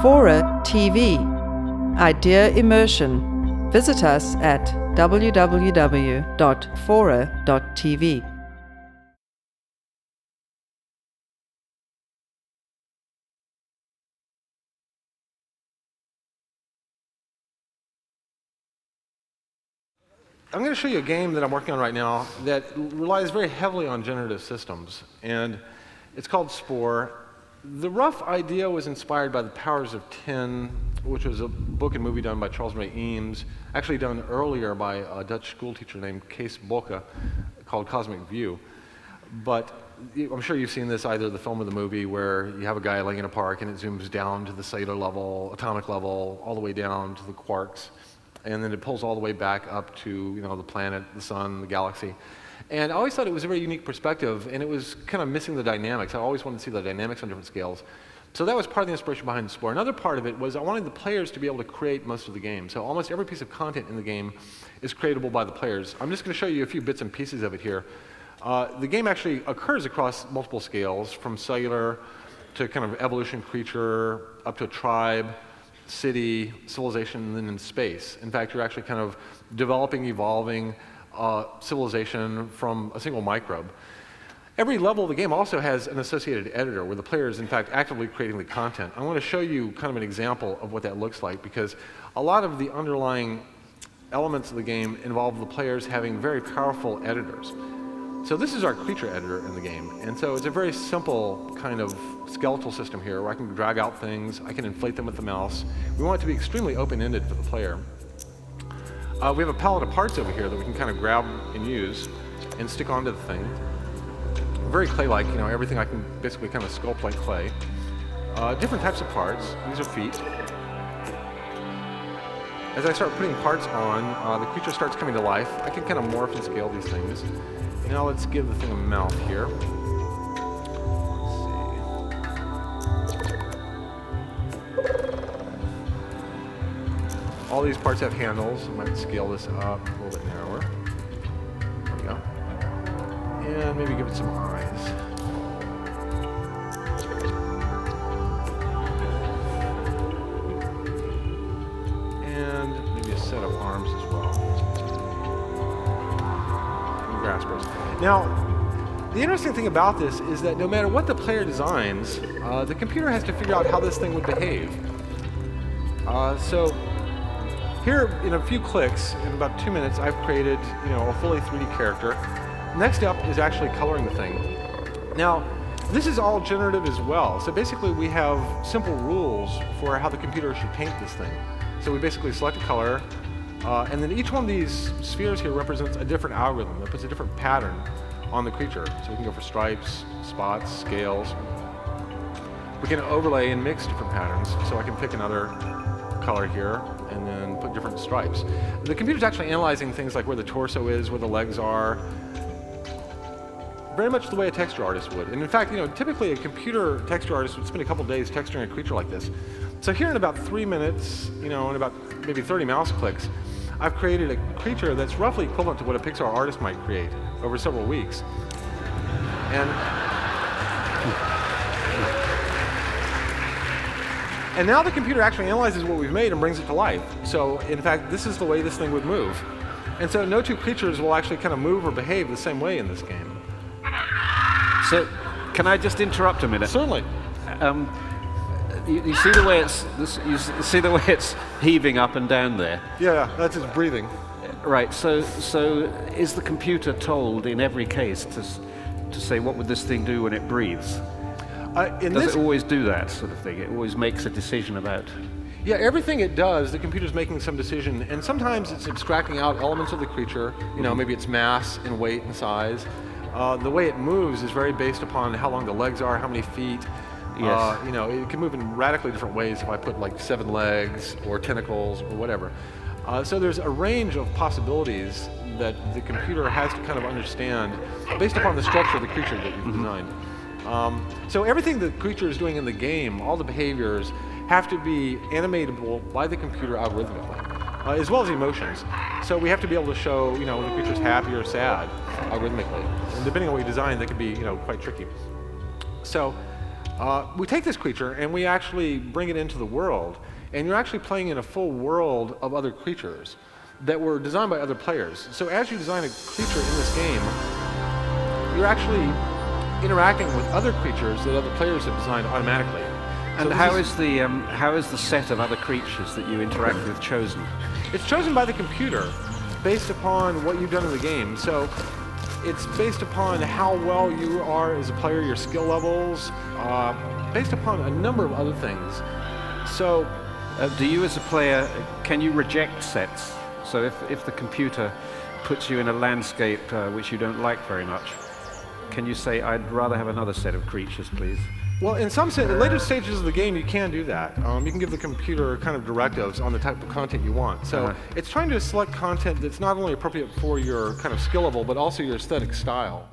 FORA.tv. Idea Immersion. Visit us at www.FORA.tv. I'm going to show you a game that I'm working on right now that relies very heavily on generative systems, and it's called Spore. The rough idea was inspired by The Powers of Ten, which was a book and movie done by Charles Ray Eames, actually done earlier by a Dutch schoolteacher named Kees Boeke, called Cosmic View. But I'm sure you've seen this, either the film or the movie, where you have a guy laying in a park and it zooms down to the cellular level, atomic level, all the way down to the quarks. And then it pulls all the way back up to the planet, the sun, the galaxy. And I always thought it was a very unique perspective, and it was kind of missing the dynamics. I always wanted to see the dynamics on different scales. So that was part of the inspiration behind Spore. Another part of it was I wanted the players to be able to create most of the game. So almost every piece of content in the game is creatable by the players. I'm just going to show you a few bits and pieces of it here. The game actually occurs across multiple scales, from cellular to kind of evolution creature, up to a tribe, city, civilization, and then in space. In fact, you're actually kind of developing, evolving civilization from a single microbe. Every level of the game also has an associated editor where the player is in fact actively creating the content. I want to show you kind of an example of what that looks like, because a lot of the underlying elements of the game involve the players having very powerful editors. So this is our creature editor in the game, and so it's a very simple kind of skeletal system here where I can drag out things, I can inflate them with the mouse. We want it to be extremely open-ended for the player. We have a palette of parts over here that we can kind of grab and use and stick onto the thing. Very clay-like, everything I can basically kind of sculpt like clay. Different types of parts. These are feet. As I start putting parts on, the creature starts coming to life. I can kind of morph and scale these things. Now let's give the thing a mouth here. Let's see. All these parts have handles. I might scale this up a little bit narrower. There we go. And maybe give it some eyes. And maybe a set of arms as well. Graspers. Now, the interesting thing about this is that no matter what the player designs, the computer has to figure out how this thing would behave. So here, in a few clicks, in about 2 minutes, I've created a fully 3D character. Next up is actually coloring the thing. Now, this is all generative as well. So basically, we have simple rules for how the computer should paint this thing. So we basically select a color, and then each one of these spheres here represents a different algorithm that puts a different pattern on the creature. So we can go for stripes, spots, scales. We can overlay and mix different patterns. So I can pick another color here and then put different stripes. The computer's actually analyzing things like where the torso is, where the legs are, very much the way a texture artist would. And in fact, typically a computer texture artist would spend a couple days texturing a creature like this. So here in about 3 minutes, in about maybe 30 mouse clicks, I've created a creature that's roughly equivalent to what a Pixar artist might create over several weeks. And now the computer actually analyzes what we've made and brings it to life. So in fact, this is the way this thing would move. And so no two creatures will actually kind of move or behave the same way in this game. So can I just interrupt a minute? Certainly. You see the way it's heaving up and down there? Yeah, that's its breathing. Right. So is the computer told in every case to say what would this thing do when it breathes? Does it always do that sort of thing? It always makes a decision about. Yeah, everything it does, the computer's making some decision, and sometimes it's abstracting out elements of the creature. Maybe its mass and weight and size. The way it moves is very based upon how long the legs are, how many feet. Yes. It can move in radically different ways if I put like 7 legs or tentacles or whatever. So there's a range of possibilities that the computer has to kind of understand based upon the structure of the creature that you've designed. So everything the creature is doing in the game, all the behaviors, have to be animatable by the computer algorithmically, as well as emotions. So we have to be able to show, when the creature's happy or sad algorithmically. And depending on what you design, they can be, quite tricky. So we take this creature and we actually bring it into the world, and you're actually playing in a full world of other creatures that were designed by other players. So as you design a creature in this game, you're actually interacting with other creatures that other players have designed automatically. And so how is the set of other creatures that you interact with chosen? It's chosen by the computer based upon what you've done in the game. So it's based upon how well you are as a player, your skill levels, based upon a number of other things. So do you as a player, can you reject sets? So if the computer puts you in a landscape which you don't like very much, can you say, I'd rather have another set of creatures, please? Well, in some later stages of the game, you can do that. You can give the computer kind of directives on the type of content you want. So it's trying to select content that's not only appropriate for your kind of skill level, but also your aesthetic style.